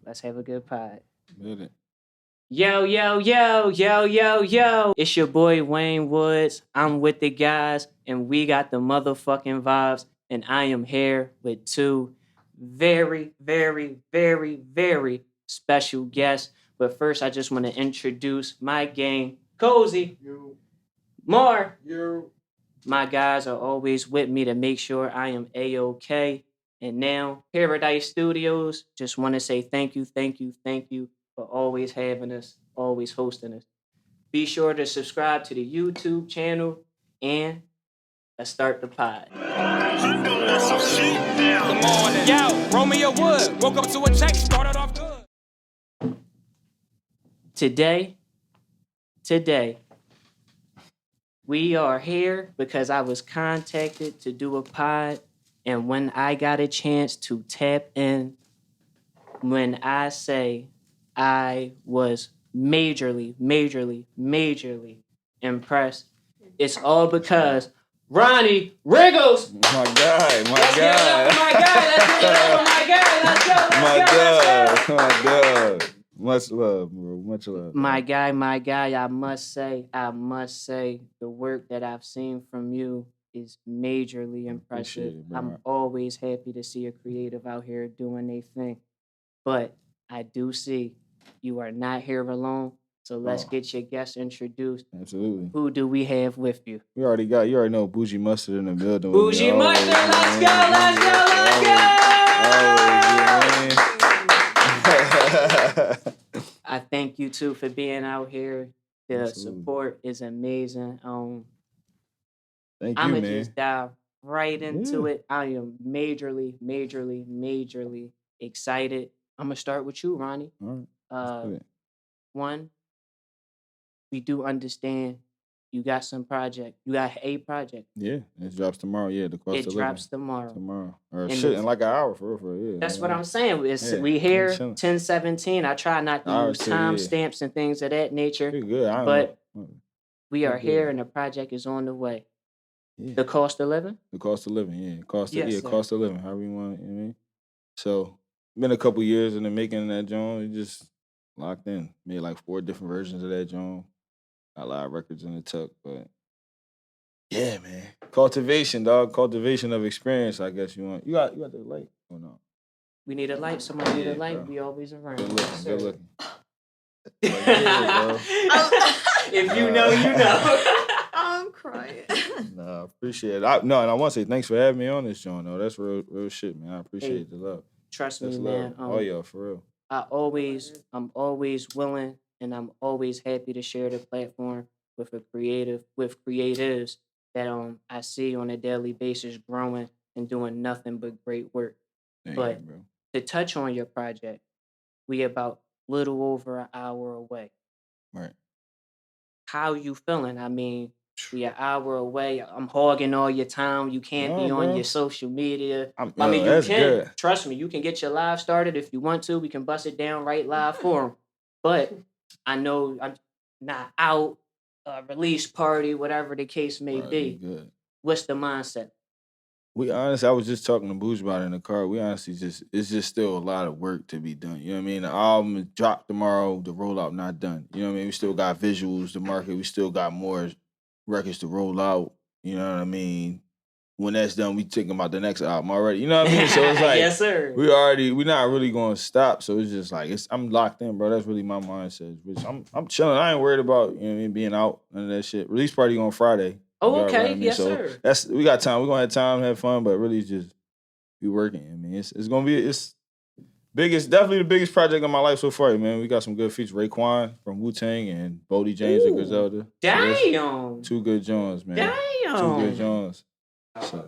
Let's have a good pod. Get it. Yo, yo, yo, yo, yo, yo. It's your boy Wayne Woods. I'm with the guys, and we got the motherfucking vibes. And I am here with two very, very, very, very special guests. But first, I just want to introduce my gang, Cozy, Mar. My guys are always with me to make sure I am A-OK. And now, Paradise Studios, just want to say thank you for always having us, always hosting us. Be sure to subscribe to the YouTube channel, and let's start the pod. Good morning. Yo, Romeo Wood woke up to a check, started off good. Today, we are here because I was contacted to do a pod, and when I got a chance to tap in, when I say I was majorly impressed, it's all because Ronnie Riggles. My guy. Let's give it up for my guy. Let's go. My dog. Much love, bro. Much love. My guy. I must say, the work that I've seen from you is majorly impressive. Appreciate it, bro. I'm always happy to see a creative out here doing their thing. But I do see you are not here alone. So let's get your guests introduced. Absolutely. Who do we have with you? You already know Boujee Mustard in the building. Boujee Mustard, let's go. I thank you too for being out here. The Absolutely. support is amazing. Thank I'm you, gonna man. just dive right into it. I am majorly excited. I'm gonna start with you, Ronnie. All right. One, we do understand you got some project. You got a project. Yeah, it drops tomorrow. Yeah, the cost It of drops living. tomorrow. Or And shit, it's- in like an hour for real. Yeah. That's what I'm saying. Yeah, We here chilling. 10:17. I try not to Hours use too, yeah. timestamps and things of that nature. Pretty good. I don't But know. we are Pretty here good. and the project is on the way. Yeah. The cost of living? The cost of living, yeah. Yes, sir. Cost of living, however you want, you know what I mean? So, been a couple years in the making of that joint. We just locked in. Made like 4 different versions of that joint. Got a lot of records in the tuck, but yeah, man. Cultivation, dog. Cultivation of experience, I guess you want. You got the light or no? We need a light. Somebody need a Yeah, light. bro. We always around. Good looking, good looking. If you know, you know. I'm crying. Nah, appreciate it. And I want to say thanks for having me on this joint, though. That's real shit, man. I appreciate the love. Trust me, That's man. love. Y'all, for real. I'm always willing, and I'm always happy to share the platform with creatives that I see on a daily basis growing and doing nothing but great work. Thank But you, bro. to touch on your project, we about little over an hour away. Right. How you feeling? I mean, we an hour away. I'm hogging all your time. You can't be No, on bro. your social media. Yo, you that's can. good. Trust me, you can get your live started if you want to. We can bust it down right live for them. But I know I'm not out, release party, whatever the case may Right, be. good. What's the mindset? I was just talking to Boujee about it in the car. We honestly it's just still a lot of work to be done. You know what I mean? The album is dropped tomorrow, the rollout not done. You know what I mean? We still got visuals to market. We still got more records to roll out. You know what I mean? When that's done, we thinking about the next album already. You know what I mean? So it's like yes, sir. we're not really going to stop. So it's just like I'm locked in, bro. That's really my mindset. Which I'm chilling. I ain't worried about, you know what I mean, being out and that shit. Release party on Friday. Oh, You okay. know what I mean? Yes, So sir. we got time. We're gonna have time, have fun, but really just be working. I mean, it's gonna be definitely the biggest project of my life so far, man. We got some good features. Raekwon from Wu-Tang and Boldy James and Griselda. Damn. 2 good Jones, man. Damn. 2 good Jones. So.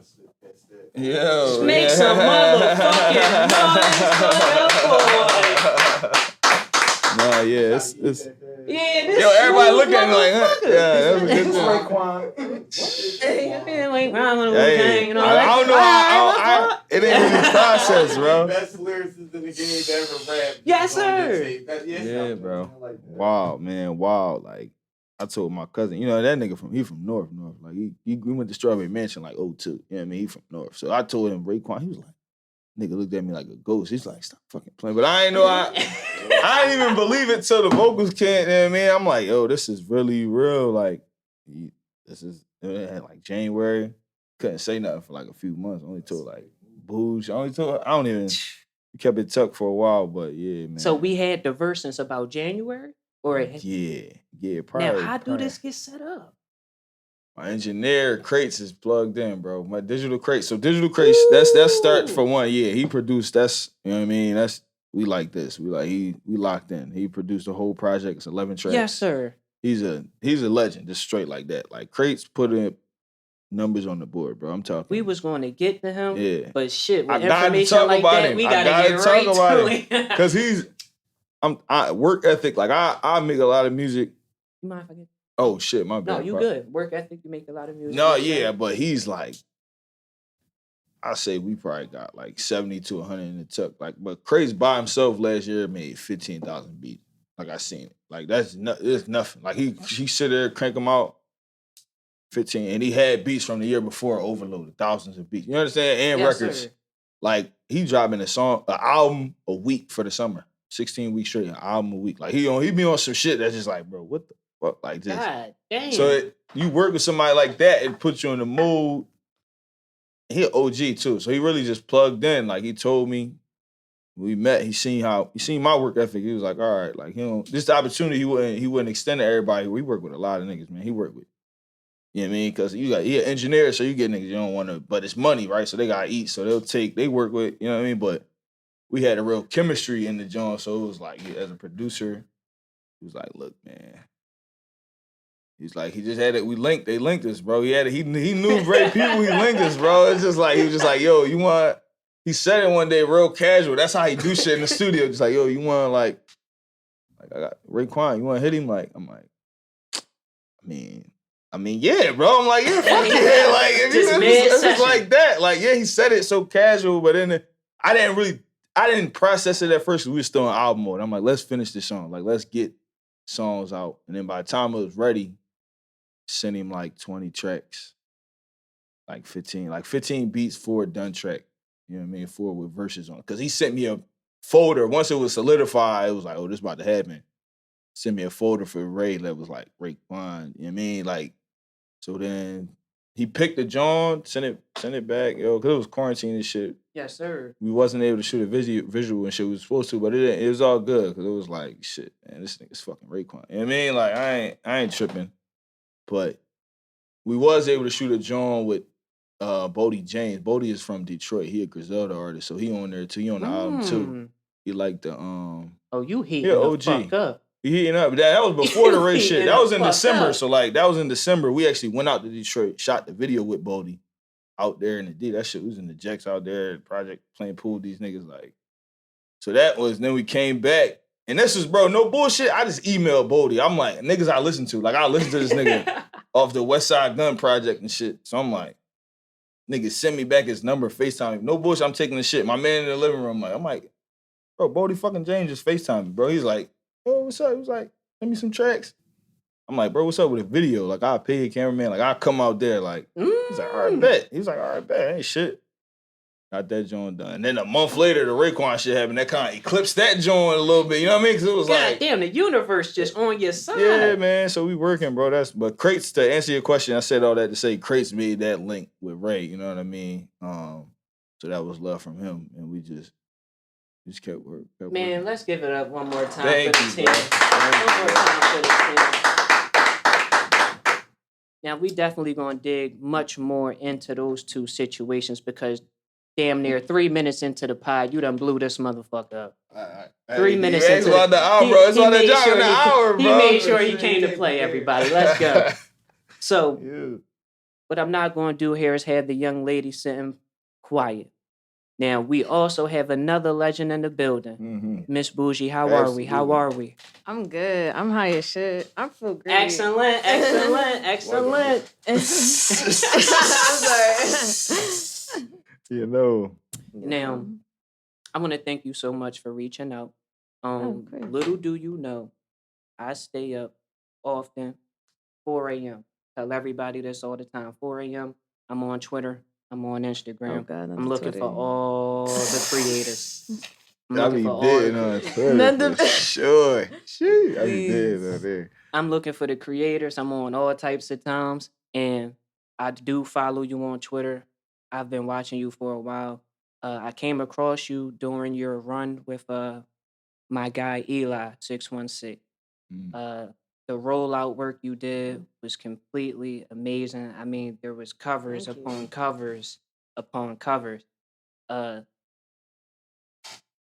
Yo, Just make some motherfucking noise, Nah, yeah, it's this everybody smooth looking like, motherfucker. yeah, that was a good job. I don't know. It ain't really process, bro. Best lyricist in the game to ever rap. Yes, sir. Yeah, bro. Wow, man. Wow. Like, I told my cousin, you know, that nigga from North. Like, we went to Strawberry Mansion like 02. You know what I mean? He from North. So I told him Raekwon. He was like, Nigga looked at me like a ghost. He's like, stop fucking playing. But I ain't know I didn't even believe it till the vocals came. You know what I mean? I'm like, yo, this is really real. Like, this is like January. Couldn't say nothing for like a few months. Only told like Boujee. I don't even. We kept it tucked for a while, but yeah, man. So we had the verse since about January? Or Yeah. Now, how do this get set up? My engineer Crates is plugged in, bro. My digital crates. So digital crates, that's start for one. Yeah, he produced. That's you know what I mean. That's we like this. We locked in. He produced the whole project. It's 11 tracks. Yes, sir. He's a legend. Just straight like that. Like Crates put in numbers on the board, bro. I'm talking. We was going to get to him. Yeah. But shit, with I gotta information talk like about that, him. we I gotta get talk right about to him. it. Because I work ethic. Like I make a lot of music. You mind if I get? Oh shit, my bad. No, you bro. good. Work ethic, you make a lot of music. No, yeah, but he's like, I say we probably got like 70 to 100 in the tuck. Like, but Craze by himself last year made 15,000 beats. Like I seen it. Like it's nothing. Like he sit there crank them out 15, and he had beats from the year before overloaded, thousands of beats. You understand? And Yes, records. sir. Like he dropping an album a week for the summer, 16 weeks straight, an album a week. Like he be on some shit that's just like, bro, what the fuck, like this? God damn. So you work with somebody like that, it puts you in the mood. He an OG too, so he really just plugged in. Like he told me, we met. He seen my work ethic. He was like, all right, like this the opportunity he wouldn't extend to everybody. We work with a lot of niggas, man. He worked with, you know what I mean? Because he an engineer, so you get niggas you don't want to, but it's money, right? So they gotta eat, so they work with, you know what I mean? But we had a real chemistry in the joint, so it was like as a producer, he was like, look, man. He's like, he just had it. They linked us, bro. He knew great people. He linked us, bro. It's just like he was just like, yo, you want? He said it one day, real casual. That's how he do shit in the studio. Just like, yo, you want like I got Raekwon. You want to hit him? Like, I'm like, I mean, yeah, bro. I'm like, yeah, fuck yeah. Like, it's just like that. Like, yeah, he said it so casual, but then I didn't process it at first. We were still in album mode. I'm like, let's finish this song. Like, let's get songs out. And then by the time it was ready, sent him like 20 tracks, like 15 beats for a done track. You know what I mean? 4 with verses on. Because he sent me a folder. Once it was solidified, it was like, oh, this about to happen. Sent me a folder for Ray that was like Raekwon. You know what I mean? Like, so then he picked the John, sent it back, yo, because it was quarantine and shit. Yes, sir. We wasn't able to shoot a visual and shit we was supposed to, but it was all good because it was like, shit, man, this nigga's fucking Raekwon. You know what I mean? Like, I ain't tripping. But we was able to shoot a John with Boldy James. Boldy is from Detroit. He a Griselda artist, so he on there too. He on the album too. He like the Oh, you heating OG. the fuck up. He heating up. That was before the race shit. That was in December. Up. So like that was in December. We actually went out to Detroit, shot the video with Boldy out there in the D. That shit was in the Jacks out there, project playing pool with these niggas like. So that was, then we came back. And this was, bro, no bullshit. I just emailed Boldy. I'm like, niggas I listen to. Like, I listen to this nigga off the West Side Gun Project and shit. So I'm like, nigga, send me back his number, FaceTime me. No bullshit, I'm taking the shit. My man in the living room, I'm like, bro, Boldy fucking James just FaceTime me, bro. He's like, oh, what's up? He was like, send me some tracks. I'm like, bro, what's up with a video? Like, I'll pay a cameraman. Like, I'll come out there. Like, he's like, all right, bet. He was like, all right, bet. Ain't shit. Got that joint done. And then a month later, the Raekwon shit happened. That kind of eclipsed that joint a little bit. You know what I mean? Because it was God like, damn, the universe just on your side. yeah, man. So we working, bro. But Crates, to answer your question, I said all that to say Crates made that link with Ray. You know what I mean? So that was love from him, and we just kept working. Man, let's give it up one more time Thank for the you, team. bro. One more time for the team. Now, we definitely going to dig much more into those two situations because damn near 3 minutes into the pod, you done blew this motherfucker up. 3 minutes into It's about the hour, bro. It's about the job in the hour, bro. He made sure he came to play, everybody. Let's go. So, Yeah. what I'm not going to do here is have the young lady sitting quiet. Now, we also have another legend in the building. Miss Boujee, how are we? How are we? I'm good. I'm high as shit. I feel great. Excellent, excellent, excellent. I'm sorry. You know. Now, I want to thank you so much for reaching out. great. Little do you know, I stay up often, 4 a.m. Tell everybody this all the time. 4 a.m., I'm on Twitter I'm on Instagram. Oh God, not I'm the looking Twitter. for all the creators. I'm I looking be for all. dead on Twitter None for of- sure. Shit, I be dead Please. on there. I'm looking for the creators. I'm on all types of times, and I do follow you on Twitter. I've been watching you for a while. I came across you during your run with my guy Eli 616. Mm. The rollout work you did was completely amazing. I mean, there was covers Thank upon you. covers upon covers. Uh,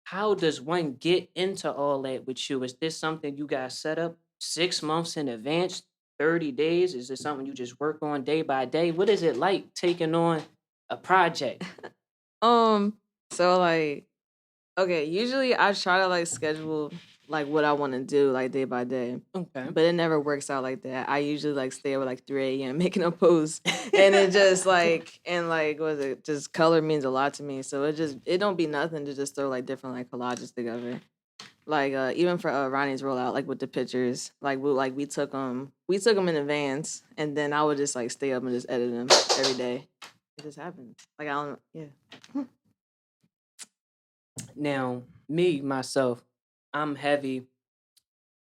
how does one get into all that with you? Is this something you guys set up 6 months in advance, 30 days? Is it something you just work on day by day? What is it like taking on a project? So like, okay, usually I try to like schedule like what I want to do like day by day, Okay. but it never works out like that. I usually like stay up at like 3 a.m. making a post, and it just like what was it? Just color means a lot to me, so it don't be nothing to just throw like different like collages together. Like even for Ronnie's rollout, like with the pictures, we took them in advance, and then I would just like stay up and just edit them every day. It just happened. Like I don't, yeah. Now, me, myself, I'm heavy.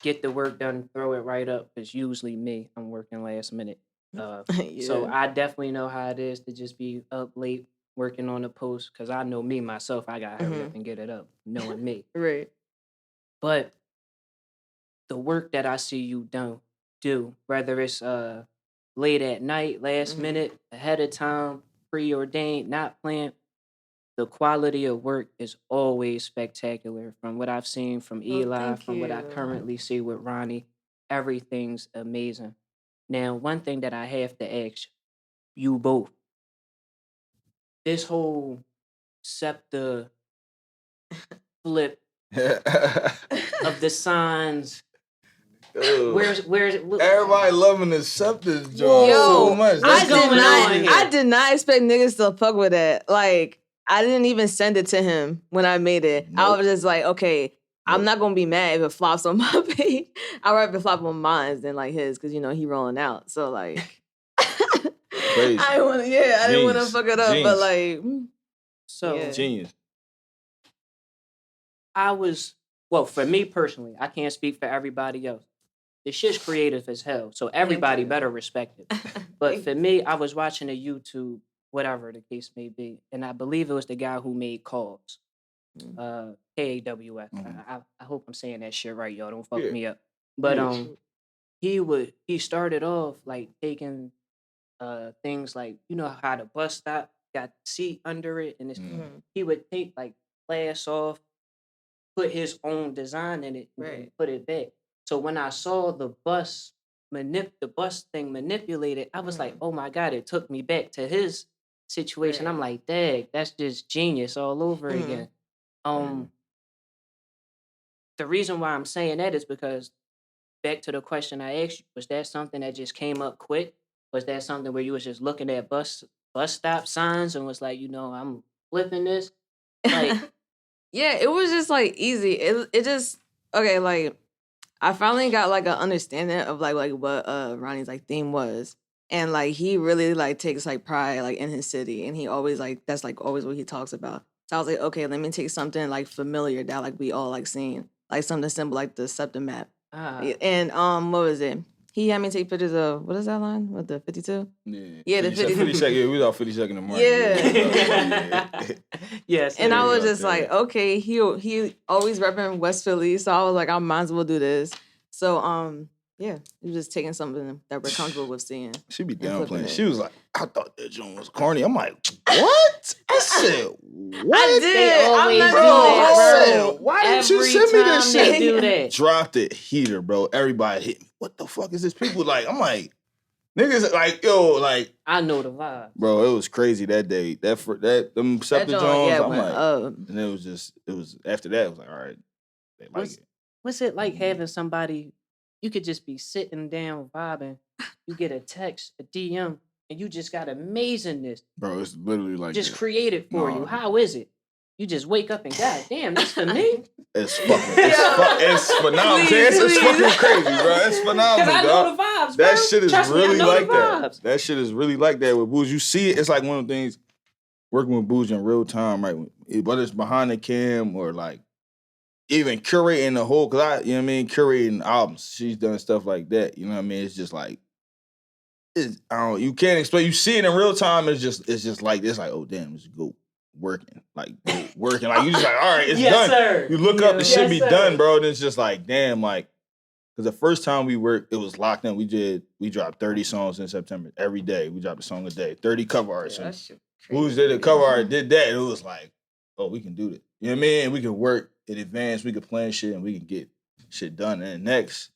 Get the work done, throw it right up. It's usually me. I'm working last minute. So Yeah. I definitely know how it is to just be up late working on a post because I know me myself. I gotta hurry up and get it up, knowing me. Right. But the work that I see you do, whether it's late at night, last minute, ahead of time, preordained, not planned, the quality of work is always spectacular. From what I've seen from Eli, thank from what I you. currently see with Ronnie, everything's amazing. Now, one thing that I have to ask you both, this whole scepter flip of the signs, where's Everybody loving the Scepters joint so much. What's going on here? I did not expect niggas to fuck with that. Like, I didn't even send it to him when I made it. I Nope. was just like, okay, I'm not gonna be mad if it flops on my page. I'd rather it flop on mine than like his, because he rolling out. So like, Crazy. I didn't want to Genius. fuck it up, but like, so yeah. Genius. for me personally, I can't speak for everybody else. The shit's creative as hell, so everybody you. better respect it. But for me, I was watching a YouTube, whatever the case may be, and I believe it was the guy who made Calls, KAWS. I hope I'm saying that shit right, y'all. Don't fuck Yeah. me up. But Yeah. he started off like taking things like, you know how the bus stop got seat under it, and he would take like glass off, put his own design in it, and then put it back. So when I saw the bus thing manipulated, I was like, oh my God, it took me back to his situation. I'm like, dang, that's just genius all over again. The reason why I'm saying that is because back to the question I asked you, was that something that just came up quick? Was that something where you was just looking at bus stop signs and was like, I'm flipping this? Like, yeah, it was just like easy. It just okay. Like, I finally got like an understanding of like what Ronnie's like theme was, and like he really like takes like pride like in his city, and he always like that's like always what he talks about. So I was like, okay, let me take something like familiar that like we all like seen, like something simple like the septum map. And what was it? He had me take pictures of what is that line? What, the 52? Yeah, the 52. 52nd. Yeah, we was out 52nd and Martin. Yeah. Yes. And I was just like, okay, he always repping West Philly, so I was like, I might as well do this. So yeah, he was just taking something that we're comfortable with seeing. She be and flipping downplaying. it. She was like, I thought that joint was corny. I'm like, what? I said, what? I did. They always I'm not do doing that, it, I bro. said, why didn't you Every send me time this they shit? do that. Dropped it heater, bro. Everybody hit me. What the fuck is this? People like, I'm like, niggas like, yo, like, I know the vibe. bro, it was crazy that day. Them Scepter joint, Jones, yeah, I'm went like, up. and it was after that, it was like, all right, they like it. What's it like having somebody, you could just be sitting down vibing, you get a text, a DM, and you just got amazingness Bro, it's literally like just that. created for you. How is it? You just wake up and God damn, that's for me. It's phenomenal. It's fucking crazy, bro. It's phenomenal, Because I dog. know the vibes, That bro. shit is Trust me, I really know like the that. vibes. That shit is really like that with Boujee. You see it, it's like one of the things working with Boujee in real time, right? Whether it's behind the cam or like even curating the whole, cause you know what I mean, curating albums. She's done stuff like that. You know what I mean? It's just like, you can't explain. You see it in real time. It's just like it's like, oh damn, it's go working, like working. Like you just like, all right, it's done. Sir. You look up, the shit be sir. done, bro. And it's just like, damn, like, cause the first time we worked, it was locked in. We dropped 30 songs in September every day. We dropped a song a day, 30 cover arts. Yeah, Who's did the cover art, did that. It was like, oh, we can do this. You know what I mean? We can work in advance. We can plan shit and we can get shit done. And next.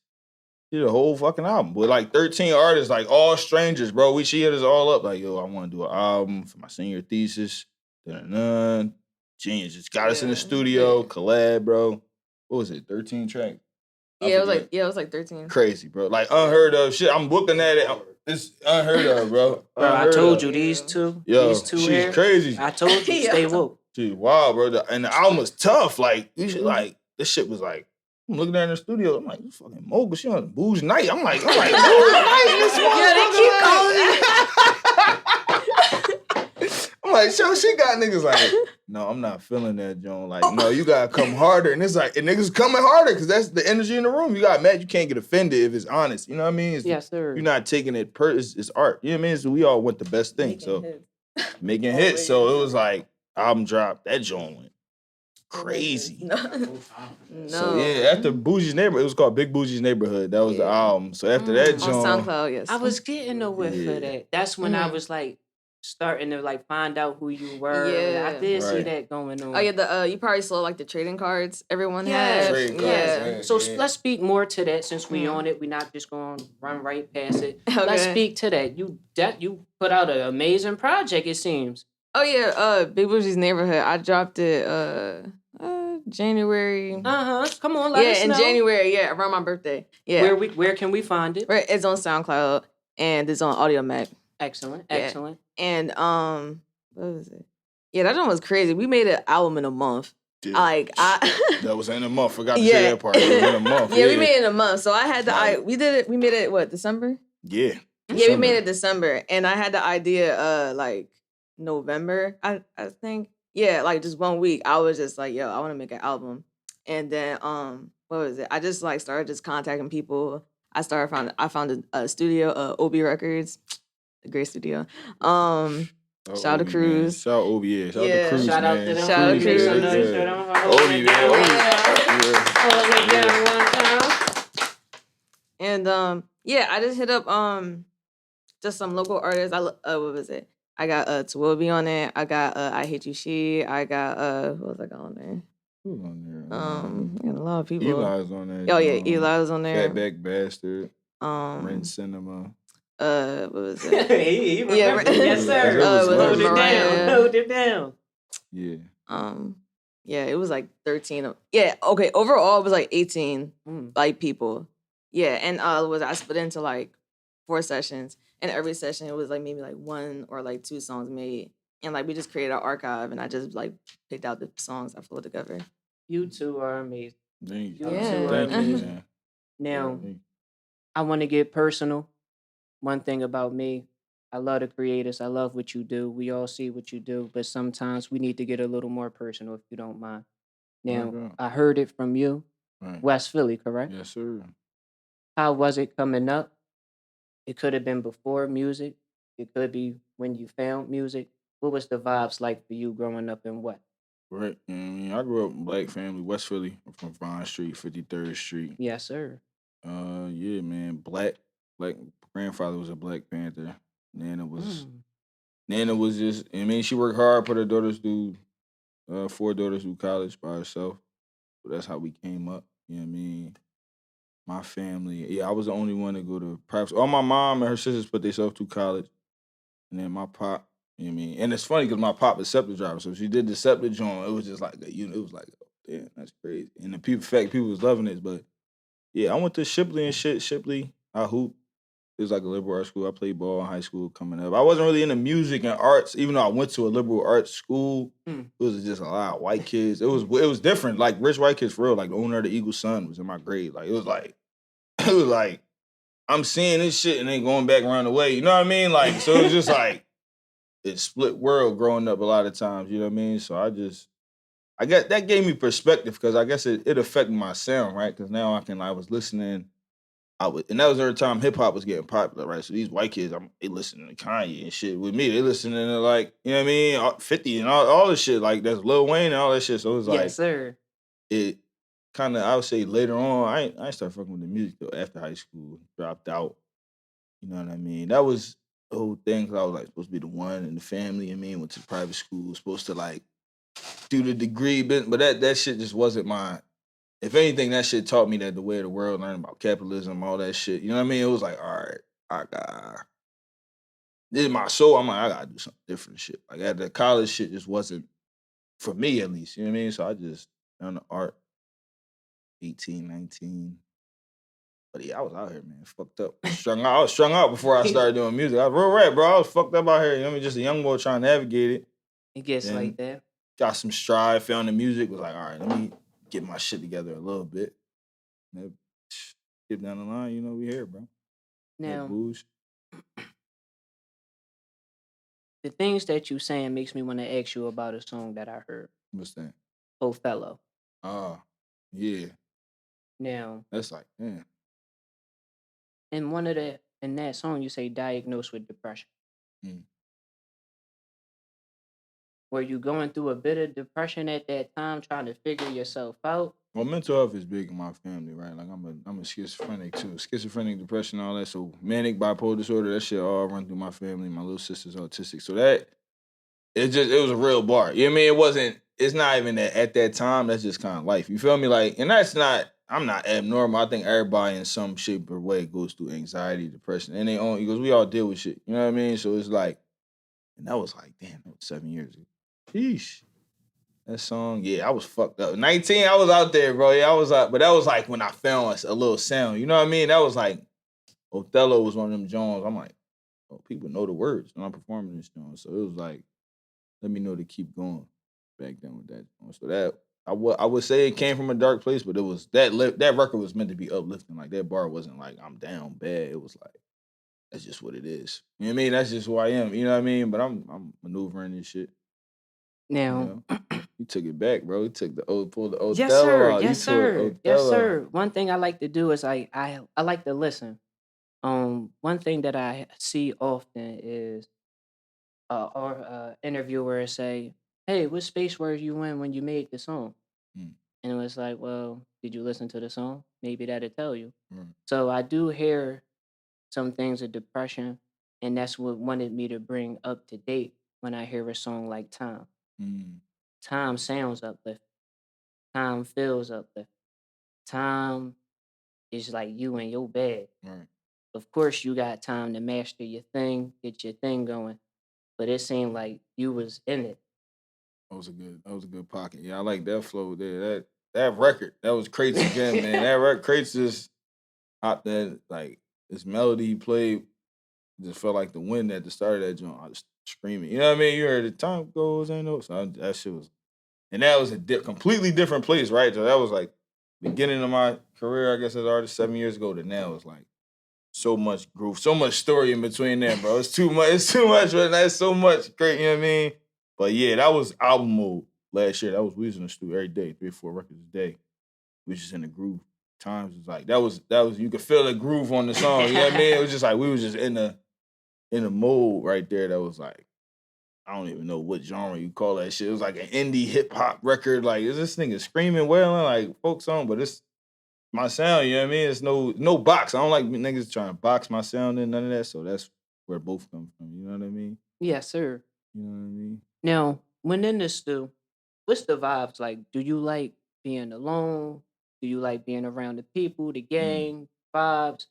Did a whole fucking album with like 13 artists, like all strangers, bro. She hit us all up like, yo, I want to do an album for my senior thesis. Genius. Just got us in the studio, collab, bro. What was it? 13 tracks? Yeah, it was like 13. Crazy, bro. Like unheard of shit. I'm looking at it. It's unheard of, bro. Bro, I told you these two. Yo, these two she's here. crazy. I told you, stay woke. She's wild, bro. And the album was tough. Like, you should like this shit was like. I'm looking at her in the studio. I'm like, you fucking mogul. She on Boujee night. I'm like, Boujee night. This I'm like, she got niggas like, no, I'm not feeling that, Joan. Like, no, you gotta come harder. And it's like, and niggas coming harder because that's the energy in the room. You got mad. You can't get offended if it's honest. You know what I mean? Yes, sir. You're not taking it it's art. You know what I mean? So we all want the best thing. Making hits. So it was like, album drop. That Joan went crazy. No. So yeah, after Boujee's Neighborhood, it was called Big Boujie's Neighborhood. That was the album. So after that, Joan, on SoundCloud, yes. I was getting a whiff of that. That's when I was like starting to like find out who you were. Yeah. I did see that going on. Oh yeah, you probably saw like the trading cards everyone Yes. had. Trading cards, Yeah. So let's speak more to that since we on it. We're not just going to run right past it. Let's speak to that. You put out an amazing project, it seems. Oh yeah, Big Boujee's Neighborhood. I dropped it January. Come on, let us know. In January, around my birthday. Yeah. Where can we find it? It's on SoundCloud and it's on Audio Mac. Excellent. And what was it? Yeah, that one was crazy. We made an album in a month. Dude, like that was in a month. Forgot to say that part. It was in a month. We made it in a month. So I had we made it what, December? Yeah. Yeah, we made it December. And I had the idea like November, I think. Yeah, like just 1 week. I was just like, yo, I want to make an album. And then what was it? I just like started just contacting people. I found a studio, OB Records, a great studio. Shout out to Cruz. Shout out OB, yeah. Shout out to Cruz, Shout out to them. Shout out to Cruz. OB, And I just hit up just some local artists. What was it? I got Tawobi on it. I got I Hate You She. I got what was I got on there? Who's on there? I got a lot of people. Eli's on there. Oh yeah, Eli was on there. Fatback Bastard. Ren Cinema. What was it? He remembered. Yes, sir. Load it down. Yeah. It was like 13. Yeah, okay. Overall, it was like 18 like people. Yeah, and I split into like 4 sessions. And every session, it was like maybe like 1 or like 2 songs made. And like we just created our archive and I just like picked out the songs I flowed together. You two are amazing. Thank you. Thank you. Man. Now, I want to get personal. One thing about me, I love the creators. I love what you do. We all see what you do. But sometimes we need to get a little more personal, if you don't mind. Now, I heard it from you. Right. West Philly, correct? Yes, sir. How was it coming up? It could have been before music. It could be when you found music. What was the vibes like for you growing up in what? Right. I grew up in black family, West Philly. I'm from Vine Street, 53rd Street. Yes, sir. Yeah, man. Black grandfather was a Black Panther. Nana was just, she worked hard, put her daughters through, 4 daughters through college by herself. But that's how we came up. You know what I mean? My family, I was the only one to go to private school. All my mom and her sisters put themselves through college. And then my pop, you know what I mean? And it's funny because my pop is SEPTA driver. So if she did the SEPTA joint, it was just like, it was like, oh, damn, that's crazy. And the people was loving it. But yeah, I went to Shipley and shit. Shipley, I hooped. It was like a liberal arts school. I played ball in high school coming up. I wasn't really into music and arts, even though I went to a liberal arts school. It was just a lot of white kids. It was different. Like rich white kids for real. Like the owner of the Eagles' son was in my grade. Like it was like I'm seeing this shit and then going back around the way. You know what I mean? Like so it was just like it's split world growing up a lot of times. You know what I mean? So I guess that gave me perspective because I guess it affected my sound, right? Because now I was listening. And that was every time hip hop was getting popular, right? So these white kids, they listening to Kanye and shit. With me, they listening to like, you know what I mean, 50 and all this shit, like that's Lil Wayne and all that shit. So it was like, Yes, sir. it kind of, I would say later on, I ain't started fucking with the music though after high school, dropped out. You know what I mean? That was the whole thing because I was like supposed to be the one in the family. I mean, went to private school, supposed to like do the degree, but that shit just wasn't my. If anything, that shit taught me that the way of the world, learning about capitalism, all that shit. You know what I mean? It was like, all right, this is my soul. I'm like, I gotta do something different shit. Like at the college shit just wasn't for me at least. You know what I mean? So I just done the art, 18, 19. But yeah, I was out here, man, fucked up. I was strung out before I started doing music. I was real rap, bro. I was fucked up out here. You know what I mean? Just a young boy trying to navigate it. It gets Then like that. got some stride, found the music, was like, all right, let me get my shit together a little bit. And get down the line, you know, we here, bro. Now, Bouge. the things that you saying makes me want to ask you about a song that I heard, What's that? Othello. Yeah. Now, That's like, man. in that song, you say diagnosed with depression. Mm. Were you going through a bit of depression at that time, trying to figure yourself out? Well, mental health is big in my family, right? Like I'm a schizophrenic too. Schizophrenic, depression, all that. So manic bipolar disorder, that shit all run through my family. My little sister's autistic. So that it was a real bar. You know what I mean? It's not even that at that time, that's just kind of life. You feel me? Like, and I'm not abnormal. I think everybody in some shape or way goes through anxiety, depression, and they own because we all deal with shit. You know what I mean? So it's like, and that was like, damn, that was 7 years ago. Sheesh. That song, yeah, I was fucked up. 19, I was out there, bro. Yeah, I was out, but that was like when I found a little sound. You know what I mean? That was like Othello was one of them Jones. I'm like, oh, people know the words when I'm performing this song. So it was like, let me know to keep going back then with that. So that I would say it came from a dark place, but it was that record was meant to be uplifting. Like that bar wasn't like I'm down bad. It was like that's just what it is. You know what I mean? That's just who I am. You know what I mean? But I'm maneuvering this shit. Now, You know? He took it back, bro. He took pulled the Othello yes, sir. out. Yes, He sir. took Yes, Othello. sir. One thing I like to do is I like to listen. One thing that I see often is our interviewer say, "Hey, what space were you in when you made the song?" Mm. And it was like, "Well, did you listen to the song? Maybe that'll tell you." Right. So I do hear some things of depression, and that's what wanted me to bring up to date when I hear a song like Time. Mm. Time sounds uplifting. Time feels uplifting. Time is like you in your bed. Right. Of course, you got time to master your thing, get your thing going, but it seemed like you was in it. That was a good pocket. Yeah, I like that flow there. That record, that was Crates again, man. That record, Crates just hopped that like this melody he played just felt like the wind at the start of that joint. I was screaming. You know what I mean? You heard the time goes and no. So that shit was, and that was a completely different place, right? So that was like beginning of my career, I guess, as an artist 7 years ago to now. It's like so much groove, so much story in between there, bro. It's too much. It's too much, but that's so much great. You know what I mean? But yeah, that was album mode last year. We was in the studio every day, 3 or 4 records a day. We was just in the groove. Times was like that was you could feel the groove on the song. You know what I mean? It was just like we was just in the mode right there. That was like I don't even know what genre you call that shit. It was like an indie hip hop record. Like is this nigga screaming, wailing like folk song? But it's my sound. You know what I mean? It's no box. I don't like niggas trying to box my sound in none of that. So that's where both come from. You know what I mean? Yes, sir. You know what I mean? Now, when in the stew, what's the vibes like? Do you like being alone? Do you like being around the people, the gang, vibes,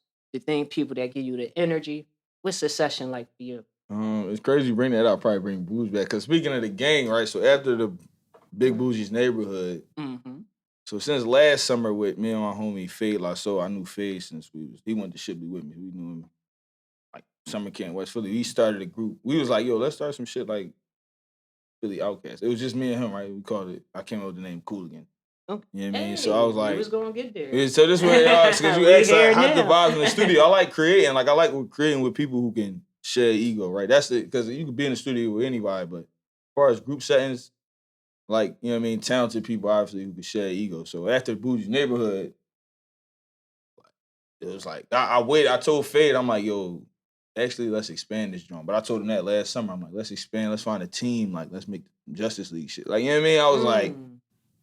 people that give you the energy? What's the session like for you? It's crazy you bring that up. Probably bring Bouge back. Because speaking of the gang, right? So after the Big Bougie's neighborhood, so since last summer with me and my homie Fade so I knew Fade since he went to Shipley with me. We knew him like summer camp West Philly. He started a group. We was like, yo, let's start some shit like Philly Outcast. It was just me and him, right? We called it. I came up with the name Cooligans. Okay. You know what I mean? So I was like, we was gonna get there. yeah, so this way, y'all, because you We asked like, here how's the now. vibes in the studio? I like creating. Like I like creating with people who can shared ego, right? That's it, because you could be in the studio with anybody, but as far as group settings, like, you know what I mean, talented people obviously who could share ego. So after Boujee Neighborhood, it was like I waited. I told Fade, I'm like, yo, actually, let's expand this joint. But I told him that last summer. I'm like, let's expand. Let's find a team. Like, let's make Justice League shit. Like, you know what I mean? I was like,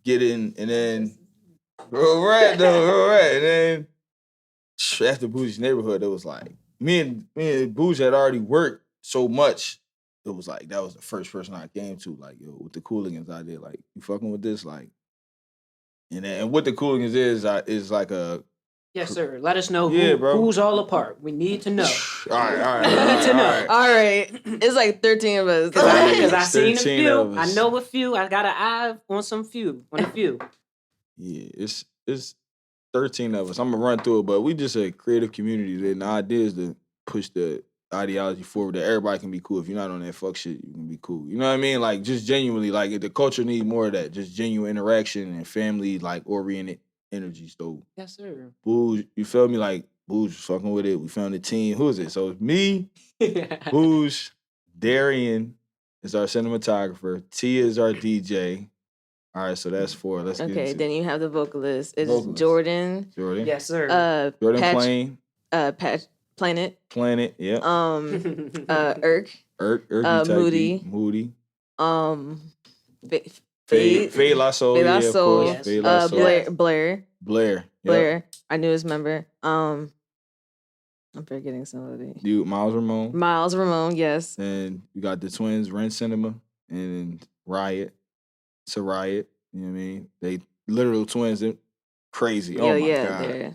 get in, and then real rat though, real rat. And then after Boujee's Neighborhood, it was like me and Boujee had already worked so much. It was like that was the first person I came to. Like, yo, with the Cooligans out there, like, you fucking with this, like, and what the Cooligans is like a. Yes, sir. Let us know bro. who's all apart. We need to know. All right. We need to know. All right. It's like 13 of us. Because I seen a 13 few. of us. I know a few. I got an eye on a few. Yeah, it's 13 of us. I'm gonna run through it, but we just a creative community. And the idea is to push the ideology forward that everybody can be cool. If you're not on that fuck shit, you can be cool. You know what I mean? Like, just genuinely, like, the culture needs more of that. Just genuine interaction and family, like, oriented energy. So, Yes, sir. Boujee, you feel me? Like, Boujee was fucking with it. We found a team. Who is it? So it's me, Boujee, Darian is our cinematographer. Tia is our DJ. All right, so that's 4. Let's get Okay, into then you have the vocalist. It's Vocalist. Jordan. Yes, sir. Jordan Planet. Planet, yeah. Irk. Moody. Faye Lasso, Faye yeah, of Lasso. course. Faye Lasso. Blair. Yep. I knew his member. I'm forgetting somebody. Dude, Miles Ramon. Yes. And you got the twins, Ren Cinema and Riot. It's a Riot. You know what I mean? They literal twins. They're crazy. Oh my God. They're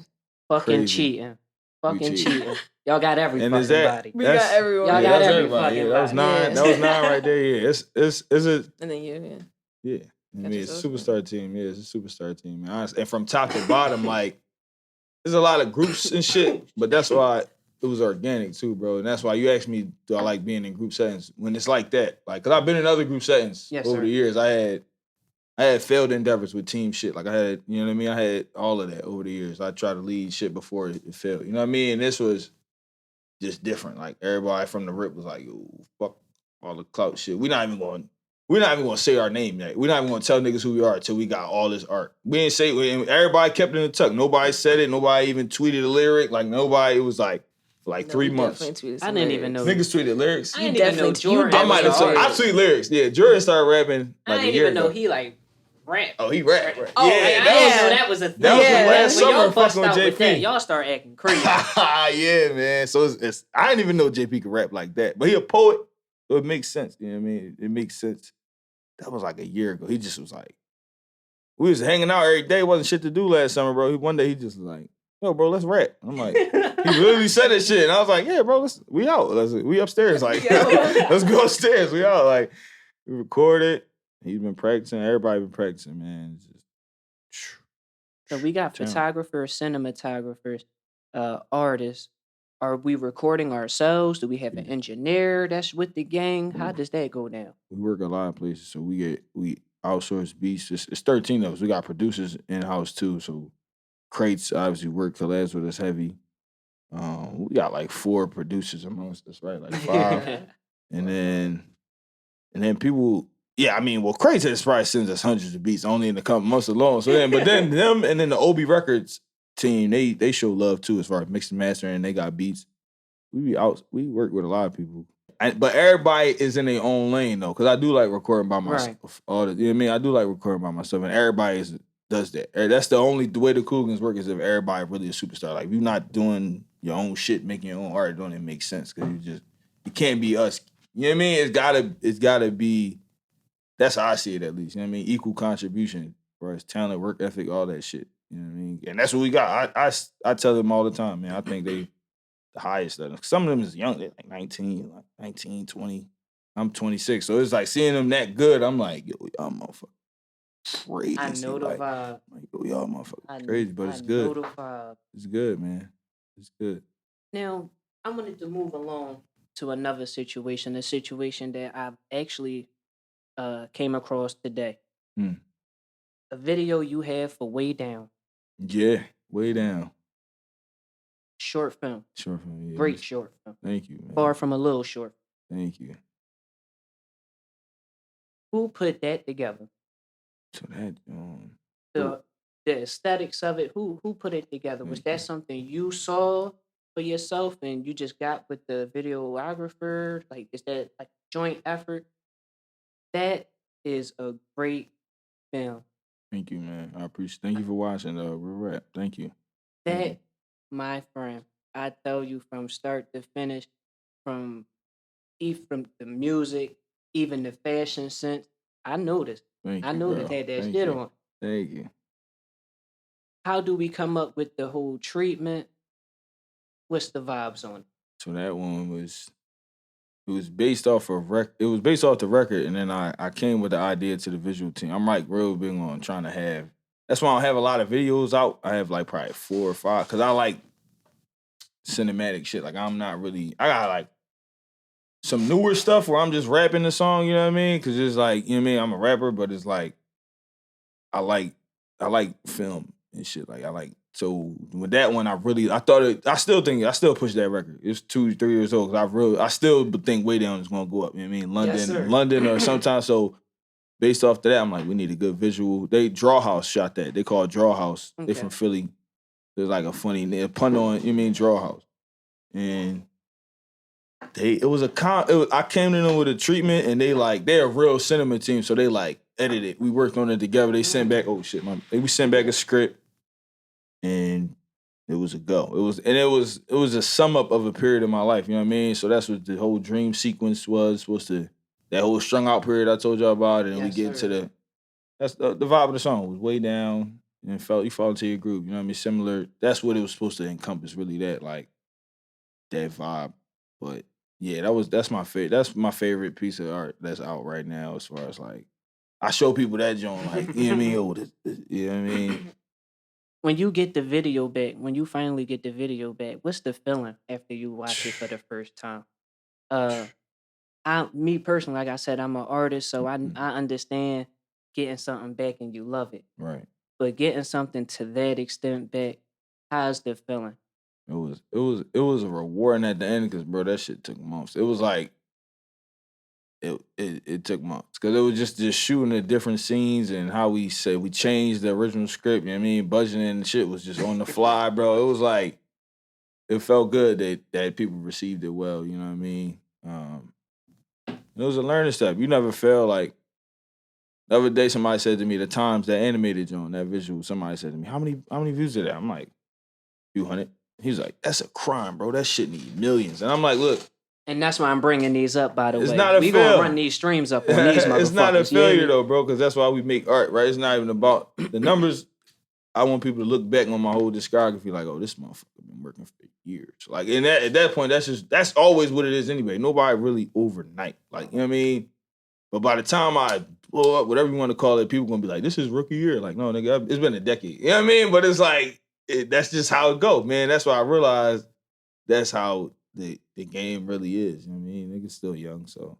Fucking Crazy. cheating. Fucking cheating. Y'all got every And fucking is that- body. We got everyone. Y'all Yeah, got that's every everybody. fucking Yeah, that was body. 9. Yeah. That was 9 right there. Yeah, it's a And then you, yeah. I mean, it's a yourself, superstar team. Yeah, it's a superstar team. Man. Honestly. And from top to bottom, like, there's a lot of groups and shit, but that's why it was organic too, bro. And that's why you asked me, do I like being in group settings when it's like that? Like, cause I've been in other group settings over the years. I had failed endeavors with team shit. Like, I had, you know what I mean? I had all of that over the years. I tried to lead shit before it failed. You know what I mean? And this was just different. Like, everybody from the rip was like, "Yo, fuck all the clout shit. We're not even gonna say our name yet. We're not even gonna tell niggas who we are until we got all this art." We didn't say. Everybody kept it in the tuck. Nobody said it. Nobody even tweeted a lyric. Like, nobody. It was like for like 3 months. I didn't even know. Niggas tweeted lyrics. I didn't even know Jordan. I might have. I tweet lyrics. Yeah, Jordan started rapping like I a didn't year even know ago. he like rap. Oh, he rap. Oh, Yeah, I didn't know that was a thing. That was the last When y'all summer bust fucking with out with that, JP. y'all start acting crazy. Yeah, man. So it's I didn't even know JP could rap like that. But he a poet, so it makes sense. You know what I mean? It makes sense. That was like a year ago. He just was like, we was hanging out every day. Wasn't shit to do last summer, bro. One day he just was like, yo, bro, let's rap. I'm like, he literally said that shit. And I was like, yeah, bro, we out. We upstairs. Like, let's go upstairs. We out. Like, we recorded. He's been practicing. Everybody been practicing, man. It's just, So we got photographers, cinematographers, artists. Are we recording ourselves? Do we have an engineer that's with the gang? How does that go down? we work a lot of places, so we outsource beats. It's 13 of us. We got producers in house too. So Crates obviously work collabs with us heavy. We got like 4 producers amongst us, right? Like 5, and then people. Yeah, I mean, well, Crates has probably sends us hundreds of beats only in a couple months alone. So then, but then them and then the OB Records team, they show love too as far as mixing and mastering. They got beats. We work with a lot of people. But everybody is in their own lane though, because I do like recording by myself. Right. You know what I mean? I do like recording by myself, and everybody does that. That's the way the Cooligans work is if everybody really a superstar. Like, if you're not doing your own shit, making your own art, don't even make sense because you can't be us. You know what I mean? It's gotta be. That's how I see it, at least. You know what I mean? Equal contribution for us, talent, work ethic, all that shit. You know what I mean? And that's what we got. I tell them all the time, man. I think they the highest of them. Some of them is young. They're like 19, 20. I'm 26. So it's like seeing them that good, I'm like, yo, y'all motherfuckers crazy. I know the vibe. Like, yo, y'all motherfuckers crazy, but it's good. I know the vibe. It's good, man. It's good. Now, I wanted to move along to another situation, a situation that I've actually came across today. A video you have for Way Down. Yeah, Way Down. short film. Short film, yeah. Great short film. Thank you, man. Far from a little short. Thank you. Who put that together? So that, The aesthetics of it. Who put it together? Was that something you saw for yourself and you just got with the videographer? Like, is that like joint effort? That is a great film. thank you, man. I appreciate. Thank you for watching. Real rap. Thank you. That, my friend, I tell you from start to finish, from from the music, even the fashion sense. I noticed. Thank I you, noticed bro. had that Thank shit you. on. Thank you. How do we come up with the whole treatment? What's the vibes on it? So that one was. It was based off of It was based off the record, and then I came with the idea to the visual team. I'm like real big on trying to have. That's why I don't have a lot of videos out. I have like probably 4 or 5 because I like cinematic shit. Like I'm not really. I got like some newer stuff where I'm just rapping the song. You know what I mean? Because it's like you know what I mean. I'm a rapper, but it's like I like film and shit. Like I like. So with that one, I still push that record. It's 2-3 years old. I still think Way Down is gonna go up. You know what I mean? Yes, sir. London or sometimes. So based off of that, I'm like, we need a good visual. They Draw House shot that. They call it Draw House. They Okay. from Philly. There's like a funny pun on, you mean Draw House. And I came to them with a treatment and they're a real cinema team, so they like edited. We worked on it together. They sent back, we sent back a script. And it was a go. It was a sum up of a period of my life. You know what I mean? So that's what the whole dream sequence was. That whole strung out period I told y'all about, and then we Yes, get sir. into that's the vibe of the song was Way Down and you fall into your groove. You know what I mean? Similar. That's what it was supposed to encompass. Really, that vibe. But yeah, that's my favorite. That's my favorite piece of art that's out right now. As far as like, I show people that joint. Like, you know what I mean? You know what I mean? When you get the video back, when you finally get the video back, what's the feeling after you watch it for the first time? Me personally, like I said, I'm an artist, so I understand getting something back and you love it. Right. But getting something to that extent back, how's the feeling? It was a rewarding at the end because bro, that shit took months. It was like it took months because it was just shooting the different scenes and how we changed the original script. You know what I mean? Budgeting and shit was just on the fly, bro. It was like it felt good that people received it well. You know what I mean? It was a learning step. You never feel like. The other day, somebody said to me, the times that animated John, that visual, somebody said to me, how many views did that? I'm like, few hundred. He's like, that's a crime, bro. That shit need millions. And I'm like, look. And that's why I'm bringing these up, by the way. It's not a we fail. gonna run these streams up on these motherfuckers. It's not a failure, you hear me? though, bro, because that's why we make art, right? It's not even about the numbers. I want people to look back on my whole discography like, oh, this motherfucker been working for years. Like, at that point, that's always what it is anyway. Nobody really overnight. Like, you know what I mean? But by the time I blow up, whatever you want to call it, people gonna be like, this is rookie year. Like, no, nigga, it's been a decade. You know what I mean? But it's like, that's just how it go, man. That's why I realized that's how the game really is. You know what I mean? Niggas still young, so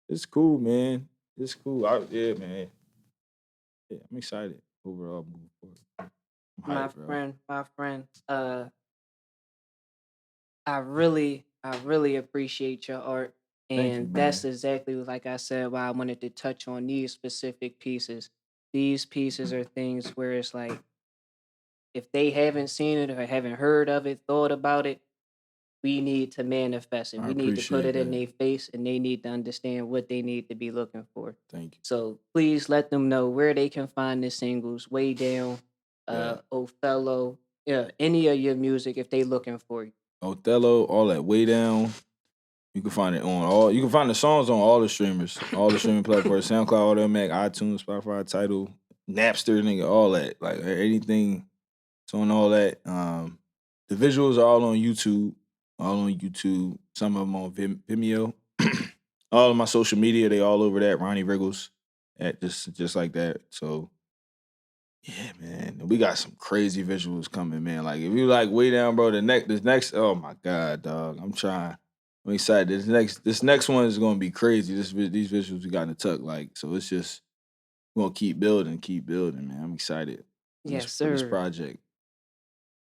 it's cool, man. It's cool. Yeah, man. Yeah, I'm excited overall moving forward. I'm hyped, My friend, I really appreciate your art. And you, that's man. exactly like I said why I wanted to touch on these specific pieces. These pieces are things where it's like if they haven't seen it or haven't heard of it, thought about it, we need to manifest it. I We need to put appreciate it in that. their face and they need to understand what they need to be looking for. Thank you. So please let them know where they can find the singles, Way Down, Yeah. Othello, any of your music if they looking for you. Othello, all that Way Down. You can find it you can find the songs on all the streamers, all the streaming platforms, SoundCloud, Automatic, iTunes, Spotify, Tidal, Napster, nigga, all that. Like anything, it's on all that. The visuals are all on YouTube. Some of them on Vimeo. All of my social media, they all over that. Ronnie Riggles, at just like that. So yeah, man, we got some crazy visuals coming, man. Like if you like Way Down, bro, this next, oh my god, dog, I'm excited. This next one is gonna be crazy. These visuals we got in the tuck, like so. It's just we're gonna keep building, man. I'm excited. Yes, For this sir. project.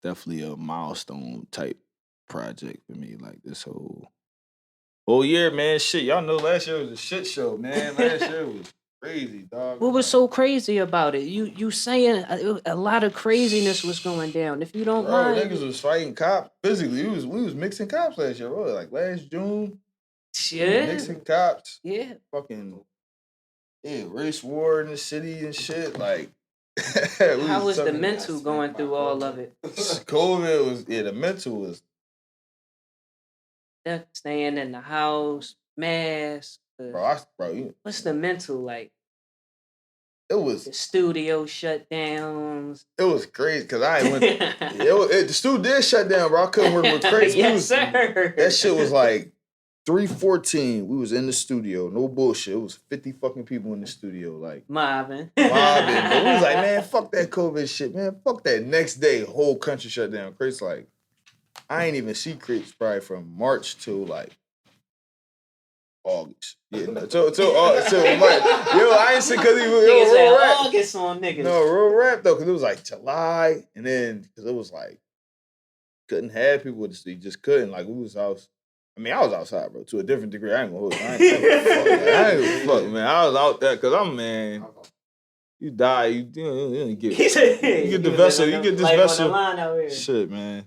definitely a milestone type project for me. Like this whole year, man. Shit, y'all know last year was a shit show, man. Last year was crazy, dog. What was so crazy about it? You saying a lot of craziness was going down. If you don't Bro, mind, niggas was fighting cops physically. We was mixing cops last year, bro. Like last June, yeah, mixing cops. yeah. Fucking race war in the city and shit. Like, How was the mental going through all of it? COVID was the mental was. Staying in the house, mask. What's the mental like? It was the studio shutdowns. It was crazy because I went. The studio did shut down, bro. I couldn't work with crazy. Yes, sir. That shit was like 3:14. We was in the studio. No bullshit. It was 50 fucking people in the studio, like mobbing. But we was like, man, fuck that COVID shit, man. Fuck that. Next day, whole country shut down. Crazy, like I ain't even see Crates probably from March till like August. Yeah, no, till March. Yo, I ain't see because he was real rap. August on niggas. No, real rap though, because it was like July, and then because it was like couldn't have people with the street, just couldn't. Like we was out. I mean, I was outside, bro, to a different degree. I ain't gonna hold you. I ain't fuck, man. I was out there because I'm man. You die, you get the vessel. You get this vessel. Shit, man.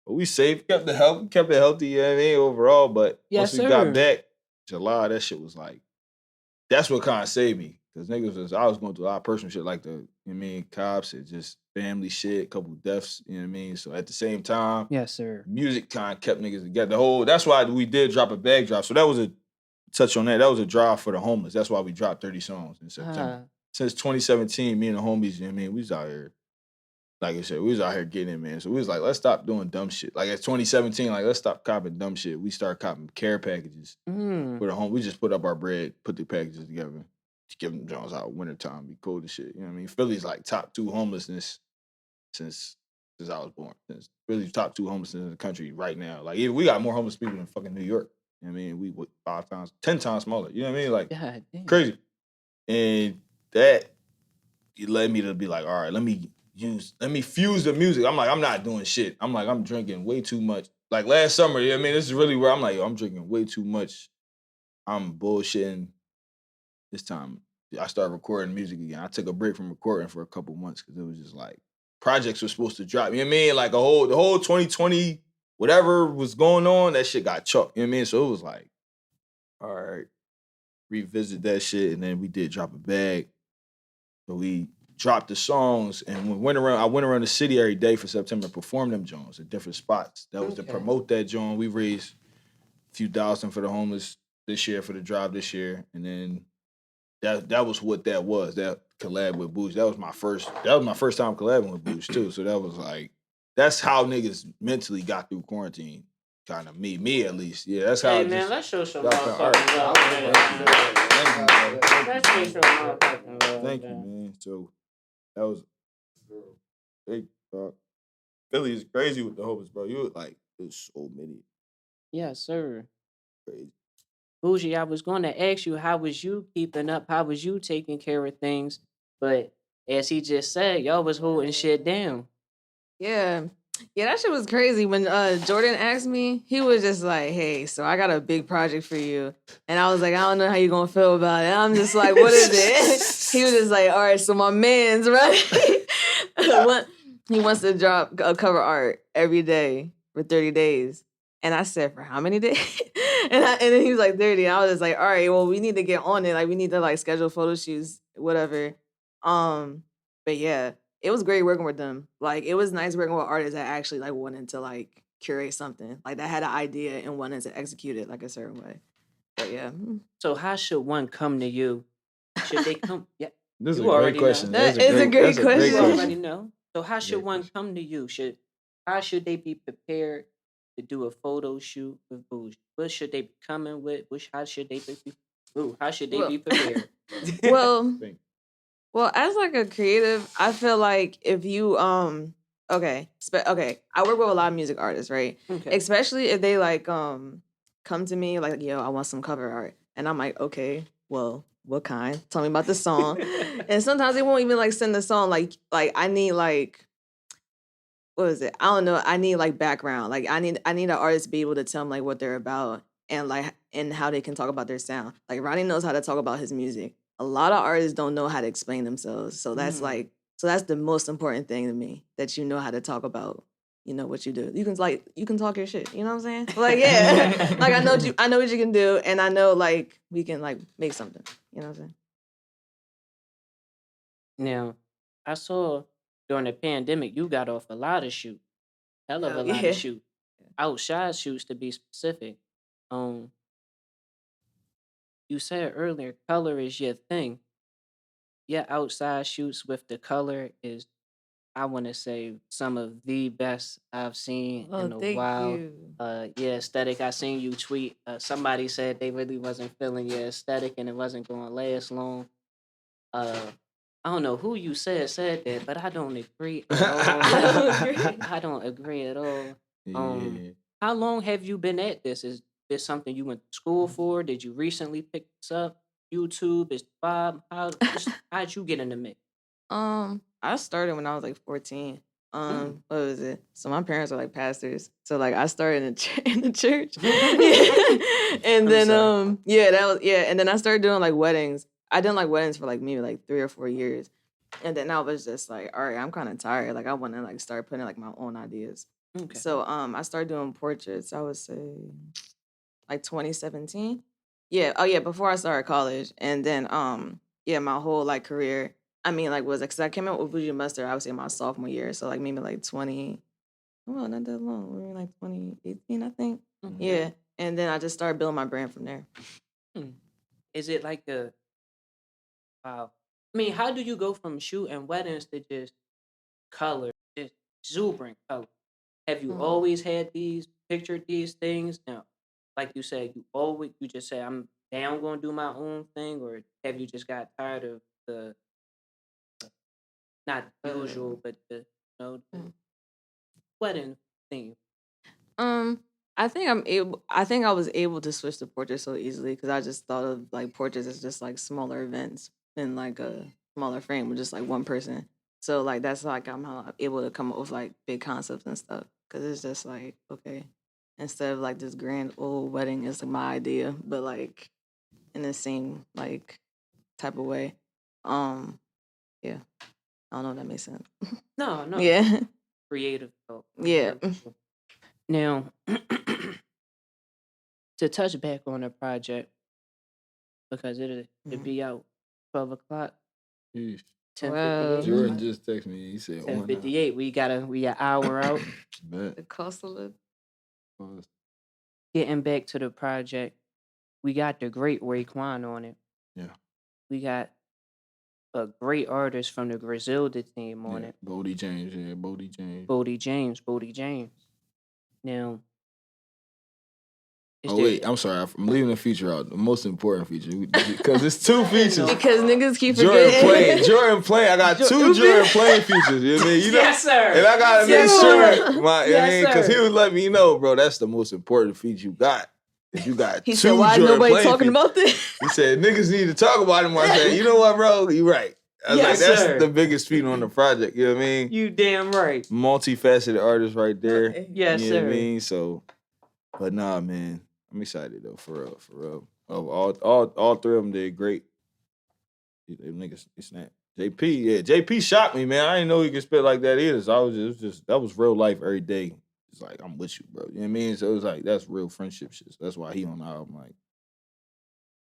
But we safe, kept it healthy, you know what I mean, overall. But once we got back, July, that shit was like, that's what kind of saved me. Because I was going through a lot of personal shit, like cops and just family shit, couple deaths, you know what I mean? So at the same time, yes, sir. Music kind of kept niggas together. That's why we did drop a bag drop. So that was touch on that. That was a drive for the homeless. That's why we dropped 30 songs in September. Since 2017, me and the homies, you know what I mean, we was out here. Like I said, we was out here getting it, man. So we was like, let's stop doing dumb shit. Like, at 2017, like, let's stop copping dumb shit. We started copping care packages for the home. We just put up our bread, put the packages together, just give them Jones out wintertime, be cold and shit. You know what I mean? Philly's like top 2 homelessness since I was born. Philly's top 2 homelessness in the country right now. Like, we got more homeless people than fucking New York. You know what I mean? We 10 times smaller. You know what I mean? Like, God damn. Crazy. And that, it led me to be like, all right, let me fuse the music. I'm like, I'm not doing shit. I'm like, I'm drinking way too much. Like last summer, you know what I mean? This is really where I'm like, I'm drinking way too much. I'm bullshitting. This time, I started recording music again. I took a break from recording for a couple months because it was just like, projects were supposed to drop. You know what I mean? Like the whole 2020, whatever was going on, that shit got chucked. You know what I mean? So it was like, all right, revisit that shit. And then we did drop a bag. So we dropped the songs, and I went around the city every day for September, performed them Jones at different spots. That was to promote that Jones. We raised a few thousand for the homeless this year, for the drive this year, and then that was what that was. That collab with Boujee. That was my first time collabing with Boujee too. So that was like, that's how niggas mentally got through quarantine. Kind of me at least. Yeah, that's how. Hey man, let's show some motherfucking love. Let's show some motherfucking love. Thank you, man. So that was big talk. Philly is crazy with the homeless, bro. There's so many. Yes, sir. Crazy. Boujee, I was going to ask you, how was you keeping up? How was you taking care of things? But as he just said, y'all was holding shit down. Yeah, that shit was crazy. When Jordan asked me, he was just like, hey, so I got a big project for you. And I was like, I don't know how you gonna feel about it. And I'm just like, what is it? He was just like, all right, so my man's, right? He wants to drop a cover art every day for 30 days. And I said, for how many days? and then he was like, 30. And I was just like, all right, well, we need to get on it. Like, we need to like schedule photo shoots, whatever. But yeah, it was great working with them. Like, it was nice working with artists that actually like wanted to like curate something, like that had an idea and wanted to execute it like a certain way. But yeah. So how should one come to you? Should they come? Yeah, this is a great question. That is a great question. You already know. So how should one come to you? How should they be prepared to do a photo shoot with Boujee? What should they be coming with? How should they be prepared? Well, as like a creative, I feel like if you I work with a lot of music artists, right? Okay. Especially if they like come to me like, yo, I want some cover art. And I'm like, okay, well, what kind? Tell me about the song. And sometimes they won't even like send the song. Like I need like what is it? I don't know. I need like background. Like I need an artist to be able to tell them like what they're about and how they can talk about their sound. Like Ronnie knows how to talk about his music. A lot of artists don't know how to explain themselves. So that's that's the most important thing to me, that you know how to talk about, what you do. You can talk your shit. You know what I'm saying? Like yeah, like I know what you can do, and I know like we can like make something. You know what I'm saying? Now, I saw during the pandemic you got off a lot of shoot, hell of Oh a lot yeah. of shoot, outside shoots to be specific. Um, you said earlier, color is your thing. Yeah, outside shoots with the color is, I want to say, some of the best I've seen Oh, in a thank while. you. Yeah, aesthetic. I seen you tweet. Somebody said they really wasn't feeling your aesthetic and it wasn't going to last long. Uh, I don't know who you said that, but I don't agree at all. I don't agree at all. Yeah. How long have you been at this? Is this something you went to school for? Did you recently pick this up? YouTube is Bob. How'd you get in the mix? I started when I was like 14. Mm. What was it? So my parents are like pastors. So like I started in the church. Yeah. And I'm then sorry. and then I started doing like weddings. I did like weddings for like maybe like 3 or 4 years. And then I was just like, all right, I'm kind of tired. Like I want to like start putting like my own ideas. Okay. So I started doing portraits, I would say like 2017. Yeah. Oh yeah, before I started college. And then yeah, my whole like career, I mean like was because I came out with Boujee Mustard, I would say my sophomore year. So like maybe like 20, well, not that long. Maybe like 2018, I think. Mhm. Yeah. And then I just started building my brand from there. Is it like the wow? I mean, how do you go from shooting weddings to just color, just exuberant color? Have you always had pictured these things? Now, like you said, you just say, I'm down going to do my own thing, or have you just got tired of the, not usual, but the wedding thing? I think I was able to switch to portraits so easily because I just thought of like portraits as just like smaller events in like a smaller frame with just like one person. So like that's like I'm able to come up with like big concepts and stuff because it's just like okay, instead of like this grand old wedding, it's like my idea, but like in the same like type of way. Yeah, I don't know if that makes sense. No, no. Yeah, Creative thought. yeah. Now, to touch back on the project, because it'll be out 12 o'clock, Yeesh. 10:58. Jordan just texted me. He said, 10:58. We got an hour out. Bet. The cost of living. Getting back to the project, we got the great Raekwon on it. Yeah. We got a great artist from the Griselda team on it. Boldy James, yeah, Boldy James. Boldy James. Now, wait, I'm sorry. I'm leaving the feature out. The most important feature. Because it's 2 features. Because niggas keep forgetting. Jordan playing. I got 2 Jordan playing features. You know what I mean? Yes, sir. And I got to make sure. Because sir. he was letting me know, bro, that's the most important feature you got. If you got He 2 said, why Jordan nobody playing talking features. about this? He said, niggas need to talk about him. I said, you know what, bro? You right. I was Yes, like, that's sir. the biggest feat on the project. You know what I mean? You damn right. Multifaceted artist right there. Yes, you know sir. what I mean? So, but nah, man. I'm excited though, for real. All 3 of them did great. Them niggas, they snapped. JP shocked me, man. I didn't know he could spit like that either. So that was real life every day. It's like, I'm with you, bro. You know what I mean? So it was like, that's real friendship shit. That's why he on the album. Like,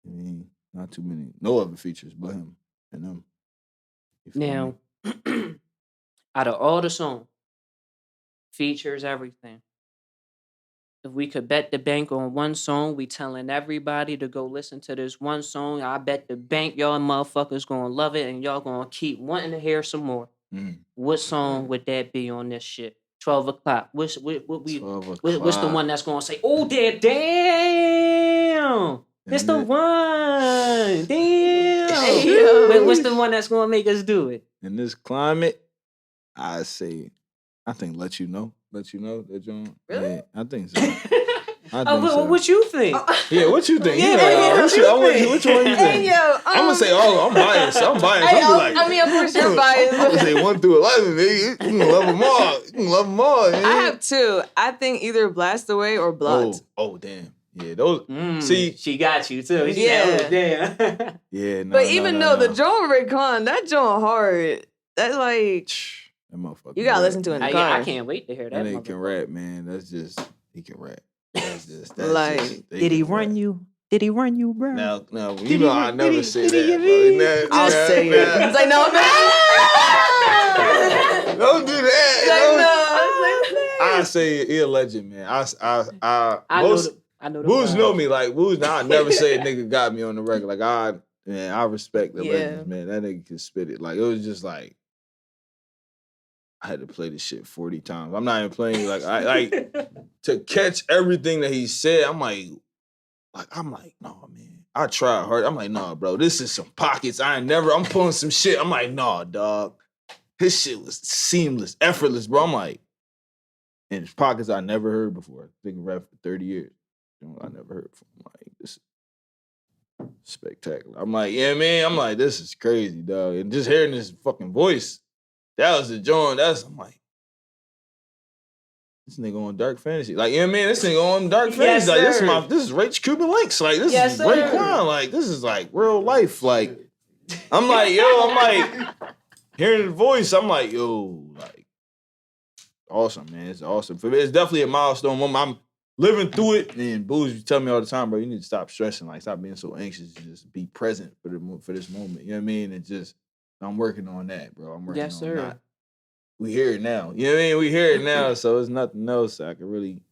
I mean, not too many, no other features but him and them. You feel Now, me? out of all the songs, features, everything. If we could bet the bank on one song, we telling everybody to go listen to this one song. I bet the bank y'all motherfuckers gonna love it and y'all gonna keep wanting to hear some more. What song would that be on this shit? 12 o'clock. What's the one that's gonna say, oh, damn, it's the one. Damn. Hey, What's the one that's gonna make us do it? In this climate, I think Let You Know that John. Really? Yeah, I think so. I Oh, think so. what you think? Yeah, what you think? Yeah, Which one you think? Hey, yo, I'm gonna say, I'm biased. I'm biased. Hey, I'm be like, I mean, of course you're I'm biased. gonna say 1 through 11, nigga. You can love them all. You can love them all. I have 2. I think either Blast Away or Blocked. Oh, damn. Yeah, those. See, she got you too. She said, damn. Yeah, no. But even though the joint with Raekwon, that joint hard. That's like that motherfucker. you gotta listen to it in the car. I can't wait to hear that. That nigga can rap, man. That's just he can rap. That's Like, just, did he run you? Did he run you, bro? Now, you know I never say that, bro. I'll say it. It's like, no, man. Don't do that. Like, no. I say he a legend, man. I know the Boos vibe. know me like Boos. I never say a nigga got me on the record. Like I respect the legends, man. That nigga can spit it. Like it was just like I had to play this shit 40 times. I'm not even playing like I like to catch everything that he said. I'm like, no, man. I tried hard. I'm like, nah, bro. This is some pockets. I'm pulling some shit. I'm like, nah, dog. His shit was seamless, effortless, bro. I'm like, and it's pockets I never heard before. Been rap for 30 years. I never heard from him. Like, this is spectacular. I'm like, yeah, man. I'm like, this is crazy, dog. And just hearing this fucking voice, that was the joint. I'm like, this nigga on Dark Fantasy. Like, you know what I mean? This nigga on Dark Fantasy. Like, this is Rach Cuban Links. Like, this is Raekwon. Like, this is like real life. Like, I'm like, hearing the voice, I'm like, yo, like, awesome, man. It's awesome. For me, it's definitely a milestone moment. I'm living through it. And Boos, you tell me all the time, bro, you need to stop stressing. Like, stop being so anxious. Just be present for this moment. You know what I mean? And just, I'm working on that, bro. I'm working on that. We hear it now. You know what I mean? We hear it now, so it's nothing else I can really.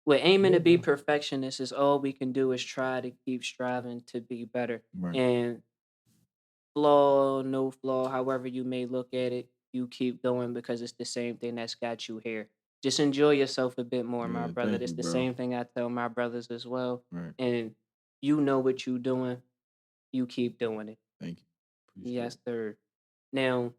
We're aiming to be perfectionists. Is all we can do is try to keep striving to be better. Right. And flaw, no flaw, however you may look at it, you keep going because it's the same thing that's got you here. Just enjoy yourself a bit more, my brother. It's the same thing I tell my brothers as well. Right. And you know what you're doing. You keep doing it. Thank you. Appreciate yes, sir. Now,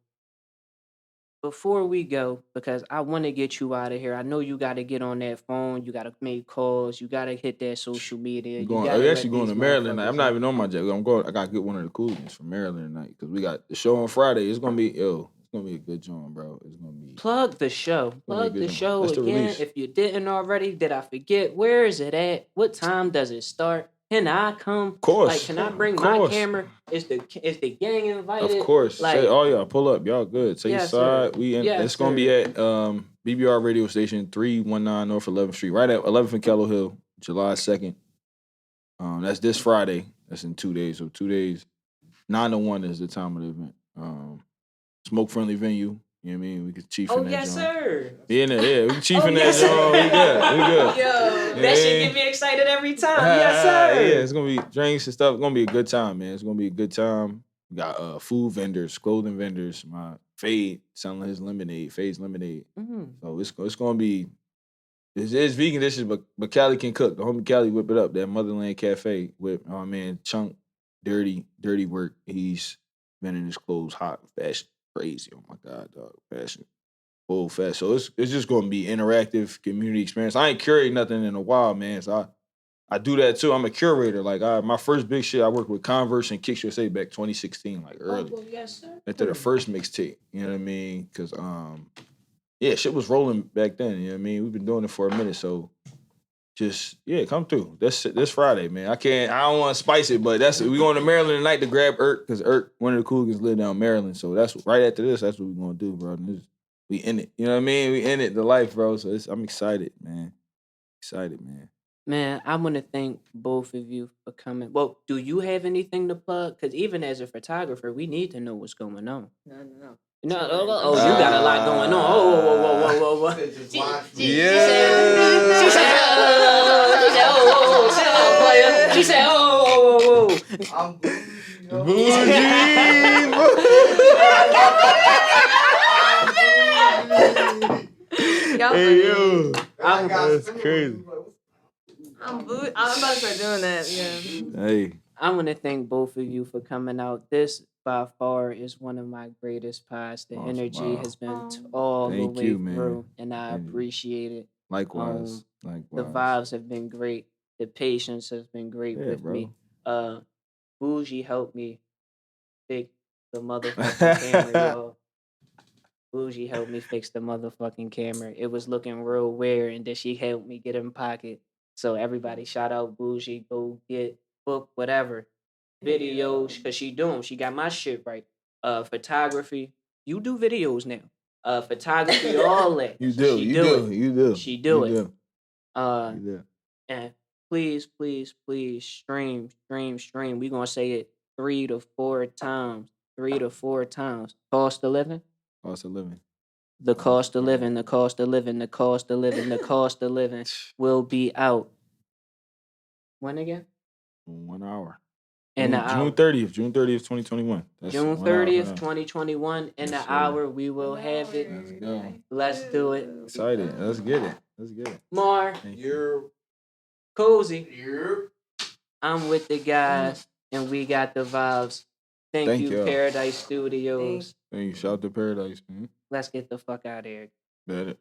before we go, because I want to get you out of here, I know you got to get on that phone. You got to make calls. You got to hit that social media. I'm actually going to Maryland tonight. I'm not even on my jet. I got to get one of the Cooligans from Maryland tonight because we got the show on Friday. It's going to be, it's going to be a good joint, bro. It's going to be. Plug the show. Plug the show again. Release. If you didn't already, did I forget? Where is it at? What time does it start? Can I come? Of course. Like, can I bring my camera? Is the gang invited? Of course. Like, y'all pull up. Y'all good. Take your side. It's gonna be at BBR radio station 319 North 11th Street, right at 11th and Kello Hill, July 2nd. That's this Friday. That's in 2 days. So 2 days. 9 to 1 is the time of the event. Smoke friendly venue. You know what I mean? We could chief in that yes, joint. sir. Yeah, we can chief in that joint. We good. Yo, that shit get me excited every time. Yes, sir. Yeah, it's gonna be drinks and stuff. It's gonna be a good time, man. It's gonna be a good time. We got food vendors, clothing vendors. My Fade selling his lemonade, Fade's lemonade. Mm-hmm. So it's gonna be. It's vegan dishes, but Cali can cook. The homie Cali whip it up. That Motherland Cafe with my man Chunk, dirty work. He's been in his clothes hot, fashion. Crazy, oh my God, dog, fashion, full fast. So it's just gonna be interactive community experience. I ain't curating nothing in a while, man. So I do that too. I'm a curator. Like my first big shit, I worked with Converse and Kicks USA back 2016, like early. Yes, sir. After the first mixtape, you know what I mean? Cause shit was rolling back then. You know what I mean? We've been doing it for a minute, so just come through. This Friday, man. I don't want to spice it, but we going to Maryland tonight to grab Irk, because Irk, one of the Cooligans, live down Maryland. So that's right after this. That's what we're gonna do, bro. We in it. You know what I mean? We in it, the life, bro. So I'm excited, man. Man, I want to thank both of you for coming. Well, do you have anything to plug? Because even as a photographer, we need to know what's going on. No. No, you got a lot going on. Whoa. She said, oh. I'm Boujee. Hey, yo. That's crazy. I'm about to start doing that, yeah. Hey. I want to thank both of you for coming out. This, by far, is one of my greatest pods. The energy has been all the way through, and I appreciate it. Likewise. The Likewise. vibes have been great. The patience has been great Yeah, with bro. me. Boujee helped me fix the motherfucking camera, y'all. Boujee helped me fix the motherfucking camera. It was looking real weird, and then she helped me get in pocket. So everybody shout out Boujee. Go get book whatever videos because she do 'em. She got my shit right. Photography. You do videos now. Photography, all that. You do. She You do do. it. You do. She do You it. do. Uh, You do. and please, please, please stream. We gonna say it 3 to 4 times. 3 to 4 times. Cost of living. Cost of living. The cost of living. The cost of living. The cost of living. The cost of living will be out. When again? 1 hour. In the June hour. 30th. June 30th, 2021. That's June 1 hour from 30th, now. 2021. In Yes, the sir. hour, we will have it. Let's go. Let's do it. Excited. Let's get it. Let's get it. Mar, Thank you. You're Cozy. you're I'm with the guys, and we got the vibes. Thank Thank you, y'all. Paradise Studios. Thank you. Shout out to Paradise, man. Let's get the fuck out of here. Bet it.